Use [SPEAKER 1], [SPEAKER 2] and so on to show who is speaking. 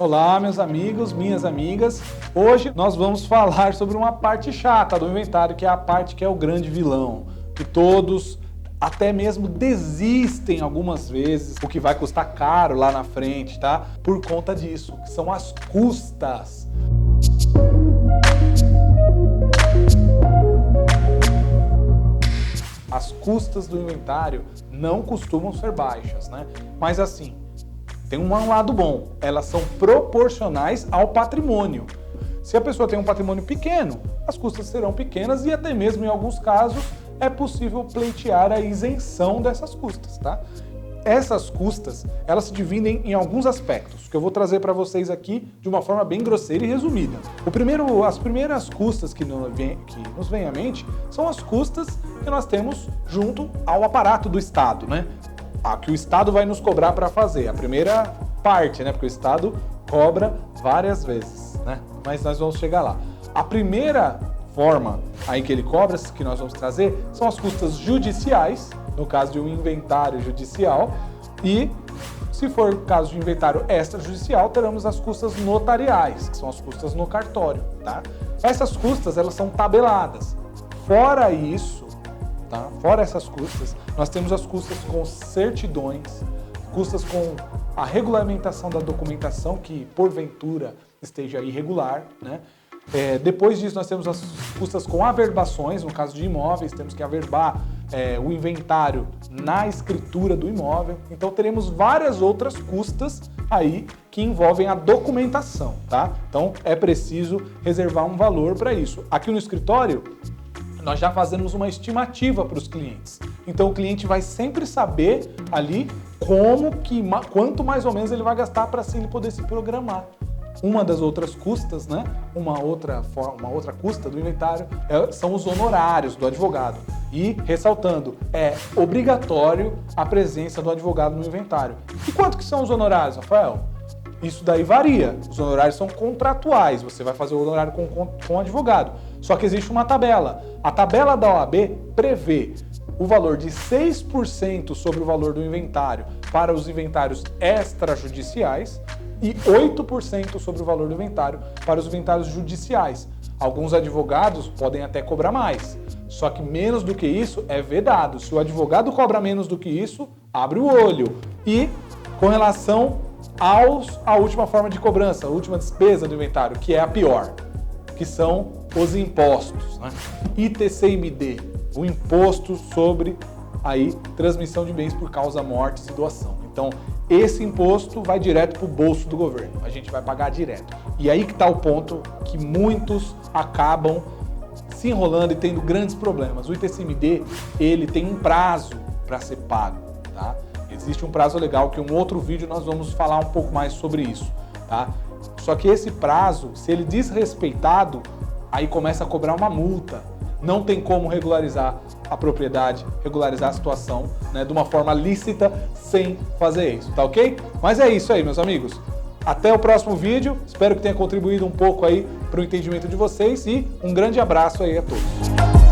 [SPEAKER 1] Olá, meus amigos, minhas amigas. Hoje nós vamos falar sobre uma parte chata do inventário, que é a parte que é o grande vilão, que todos até mesmo desistem algumas vezes, o que vai custar caro lá na frente, tá? Por conta disso, que são as custas. As custas do inventário não costumam ser baixas, né? Mas assim, tem um lado bom, elas são proporcionais ao patrimônio. Se a pessoa tem um patrimônio pequeno, as custas serão pequenas e até mesmo em alguns casos é possível pleitear a isenção dessas custas, tá? Essas custas, elas se dividem em alguns aspectos, que eu vou trazer para vocês aqui de uma forma bem grosseira e resumida. As primeiras custas que nos vêm à mente são as custas que nós temos junto ao aparato do Estado, né? Que o Estado vai nos cobrar para fazer. A primeira parte, né? Porque o Estado cobra várias vezes, né? Mas nós vamos chegar lá. A primeira forma aí que ele cobra, que nós vamos trazer, são as custas judiciais, no caso de um inventário judicial, e se for caso de inventário extrajudicial, teremos as custas notariais, que são as custas no cartório, tá? Essas custas, elas são tabeladas. Fora isso, tá? Fora essas custas, nós temos as custas com certidões, custas com a regulamentação da documentação, que porventura esteja irregular, né? Depois disso, nós temos as custas com averbações, no caso de imóveis, temos que averbar o inventário na escritura do imóvel. Então, teremos várias outras custas aí que envolvem a documentação, tá? Então, é preciso reservar um valor para isso. Aqui no escritório, nós já fazemos uma estimativa para os clientes. Então, o cliente vai sempre saber ali quanto mais ou menos ele vai gastar para assim ele poder se programar. Uma das outras custas, né? Uma outra custa do inventário são os honorários do advogado. E, ressaltando, é obrigatório a presença do advogado no inventário. E quanto que são os honorários, Rafael? Isso daí varia. Os honorários são contratuais. Você vai fazer o honorário com o advogado. Só que existe uma tabela. A tabela da OAB prevê o valor de 6% sobre o valor do inventário para os inventários extrajudiciais e 8% sobre o valor do inventário para os inventários judiciais. Alguns advogados podem até cobrar mais, só que menos do que isso é vedado. Se o advogado cobra menos do que isso, abre o olho. E com relação à última forma de cobrança, a última despesa do inventário, que é a pior, que são os impostos, né? ITCMD, o imposto sobre aí transmissão de bens por causa mortes e doação. Então, esse imposto vai direto para o bolso do governo, a gente vai pagar direto. E aí que está o ponto que muitos acabam se enrolando e tendo grandes problemas. O ITCMD, ele tem um prazo para ser pago, tá? Existe um prazo legal, que em um outro vídeo nós vamos falar um pouco mais sobre isso, tá? Só que esse prazo, se ele desrespeitado, aí começa a cobrar uma multa. Não tem como regularizar a propriedade, regularizar a situação, né, de uma forma lícita sem fazer isso, tá ok? Mas é isso aí, meus amigos. Até o próximo vídeo. Espero que tenha contribuído um pouco aí para o entendimento de vocês e um grande abraço aí a todos.